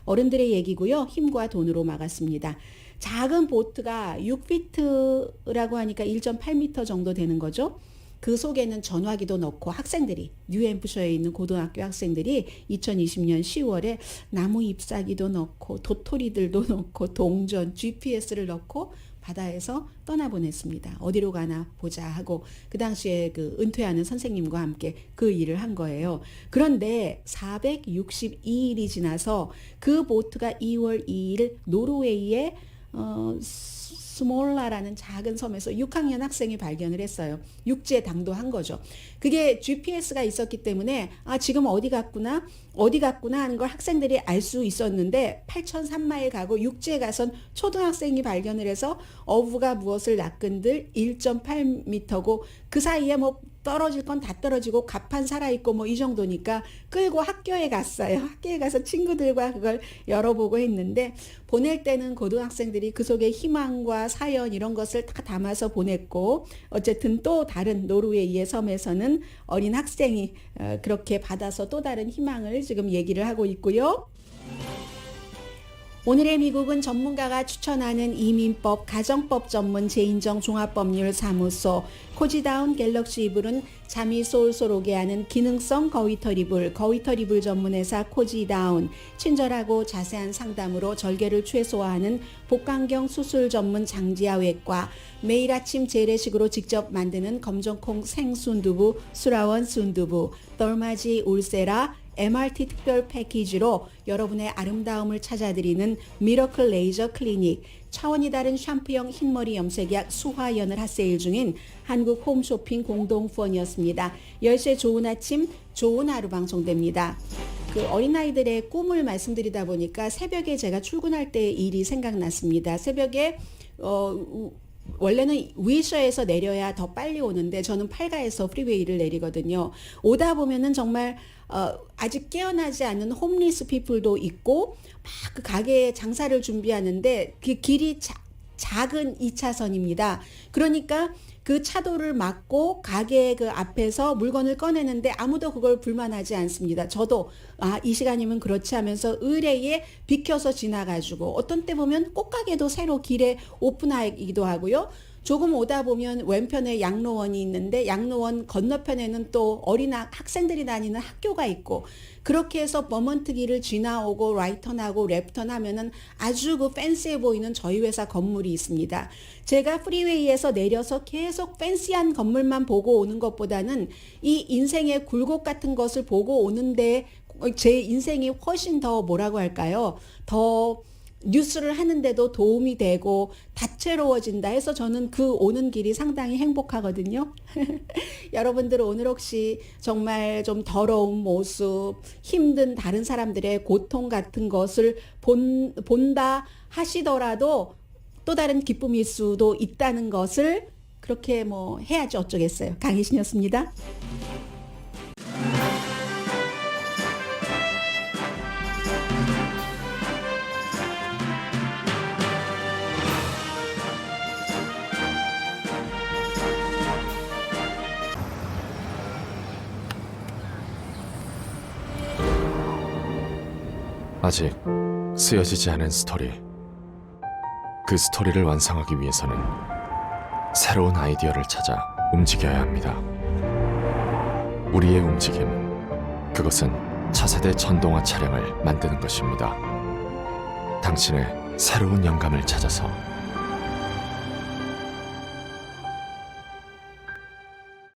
어른들의 얘기고요. 힘과 돈으로 막았습니다. 작은 보트가 6피트라고 하니까 1.8m 정도 되는 거죠. 그 속에는 전화기도 넣고 학생들이, 뉴햄프셔에 있는 고등학교 학생들이 2020년 10월에 나무 잎사귀도 넣고 도토리들도 넣고 동전, GPS를 넣고 바다에서 떠나보냈습니다. 어디로 가나 보자 하고 그 당시에 그 은퇴하는 선생님과 함께 그 일을 한 거예요. 그런데 462일이 지나서 그 보트가 2월 2일 노르웨이의 스몰라라는 작은 섬에서 6학년 학생이 발견을 했어요. 육지에 당도한 거죠. 그게 GPS가 있었기 때문에 지금 어디 갔구나 하는 걸 학생들이 알 수 있었는데 8,003마일 가고 육지에 가선 초등학생이 발견을 해서 어부가 무엇을 낚은들 1.8m고 그 사이에 떨어질 건 다 떨어지고 갑판 살아있고 이 정도니까 끌고 학교에 갔어요. 학교에 가서 친구들과 그걸 열어보고 했는데 보낼 때는 고등학생들이 그 속에 희망과 사연 이런 것을 다 담아서 보냈고, 어쨌든 또 다른 노르웨이의 섬에서는 어린 학생이 그렇게 받아서 또 다른 희망을 지금 얘기를 하고 있고요. 오늘의 미국은 전문가가 추천하는 이민법, 가정법 전문 제인정 종합법률 사무소 코지다운 갤럭시 이불은 잠이 솔솔 오게 하는 기능성 거위털 이불 전문회사 코지다운, 친절하고 자세한 상담으로 절개를 최소화하는 복강경 수술 전문 장지아 외과, 매일 아침 재래식으로 직접 만드는 검정콩 생순두부 수라원 순두부, 덜마지 울세라 MRT 특별 패키지로 여러분의 아름다움을 찾아드리는 미러클 레이저 클리닉, 차원이 다른 샴푸형 흰머리 염색약 수화연을 핫세일 중인 한국 홈쇼핑 공동 후원이었습니다. 10시에 좋은 아침, 좋은 하루 방송됩니다. 그 어린아이들의 꿈을 말씀드리다 보니까 새벽에 제가 출근할 때 일이 생각났습니다. 새벽에 원래는 위셔에서 내려야 더 빨리 오는데 저는 팔가에서 프리웨이를 내리거든요. 오다 보면은 정말 아직 깨어나지 않은 홈리스 피플도 있고 막 그 가게에 장사를 준비하는데 그 길이 작은 2차선입니다. 그러니까 그 차도를 막고 가게 그 앞에서 물건을 꺼내는데 아무도 그걸 불만하지 않습니다. 저도 이 시간이면 그렇지 하면서 의뢰에 비켜서 지나가지고, 어떤 때 보면 꽃가게도 새로 길에 오픈하기도 하고요. 조금 오다 보면 왼편에 양로원이 있는데 양로원 건너편에는 또 어린 학생들이 다니는 학교가 있고, 그렇게 해서 버먼트 길을 지나오고 라이턴하고 랩턴 하면은 아주 그 팬시해 보이는 저희 회사 건물이 있습니다. 제가 프리웨이에서 내려서 계속 팬시한 건물만 보고 오는 것보다는 이 인생의 굴곡 같은 것을 보고 오는데 제 인생이 훨씬 더 뭐라고 할까요? 더 뉴스를 하는데도 도움이 되고 다채로워진다 해서 저는 그 오는 길이 상당히 행복하거든요. 여러분들 오늘 혹시 정말 좀 더러운 모습, 힘든 다른 사람들의 고통 같은 것을 본다 하시더라도 또 다른 기쁨일 수도 있다는 것을 그렇게 뭐 해야지 어쩌겠어요. 강혜신이었습니다. 아직 쓰여지지 않은 스토리. 그 스토리를 완성하기 위해서는 새로운 아이디어를 찾아 움직여야 합니다. 우리의 움직임, 그것은 차세대 전동화 차량을 만드는 것입니다. 당신의 새로운 영감을 찾아서